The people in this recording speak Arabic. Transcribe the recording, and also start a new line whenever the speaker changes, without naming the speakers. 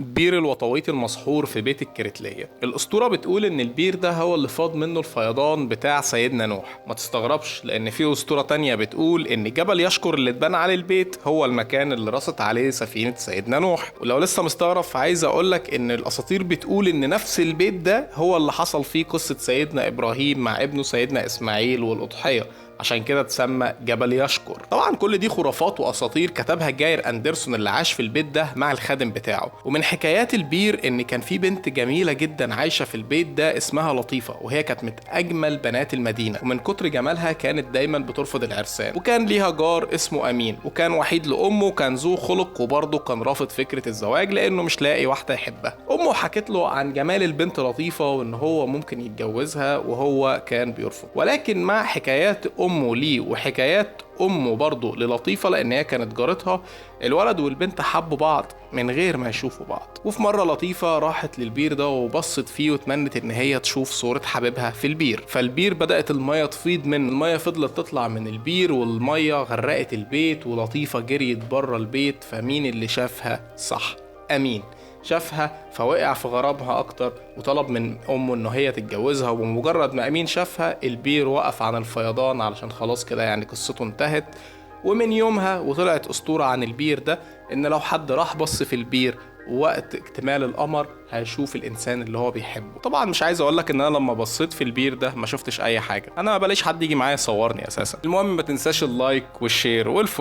بير الوطويطي المسحور في بيت الكريتلية. الأسطورة بتقول إن البير ده هو اللي فاض منه الفيضان بتاع سيدنا نوح. ما تستغربش، لأن في أسطورة تانية بتقول إن جبل يشكر اللي اتبنى عليه البيت هو المكان اللي رست عليه سفينة سيدنا نوح. ولو لسه مستغرب فعايز أقولك إن الأساطير بتقول إن نفس البيت ده هو اللي حصل فيه قصة سيدنا إبراهيم مع ابنه سيدنا إسماعيل والأضحية، عشان كده اتسمى جبل يشكر. طبعا كل دي خرافات واساطير كتبها جاير اندرسون اللي عاش في البيت ده مع الخادم بتاعه. ومن حكايات البير ان كان في بنت جميله جدا عايشه في البيت ده اسمها لطيفه، وهي كانت من اجمل بنات المدينه، ومن كتر جمالها كانت دايما بترفض العرسان. وكان ليها جار اسمه امين، وكان وحيد لامه، وكان ذو خلق، وبرضه كان رافض فكره الزواج لانه مش لاقي واحده يحبها. امه حكت له عن جمال البنت لطيفه وان هو ممكن يتجوزها، وهو كان بيرفض. ولكن مع حكايات امه ليه وحكايات امه برضه للطيفه، لان هي كانت جارتها، الولد والبنت حبوا بعض من غير ما يشوفوا بعض. وفي مره لطيفه راحت للبير ده وبصت فيه وتمنت ان هي تشوف صوره حبيبها في البير. فالبير بدات الميه تفيض منه، الميه فضلت تطلع من البير والميه غرقت البيت، ولطيفه جريت بره البيت. فمين اللي شافها؟ صح، امين شافها، فوقع في غرامها اكتر وطلب من امه ان هي تتجوزها. وبمجرد ما امين شافها البير وقف عن الفيضان، علشان خلاص كده يعني قصته انتهت. ومن يومها وطلعت اسطورة عن البير ده ان لو حد راح بص في البير وقت اكتمال القمر هيشوف الانسان اللي هو بيحبه. طبعا مش عايز اقولك ان انا لما بصيت في البير ده ما شفتش اي حاجة، انا ما بلاش حد يجي معايا يصورني اساسا. المهم ما تنساش اللايك والشير والفولو.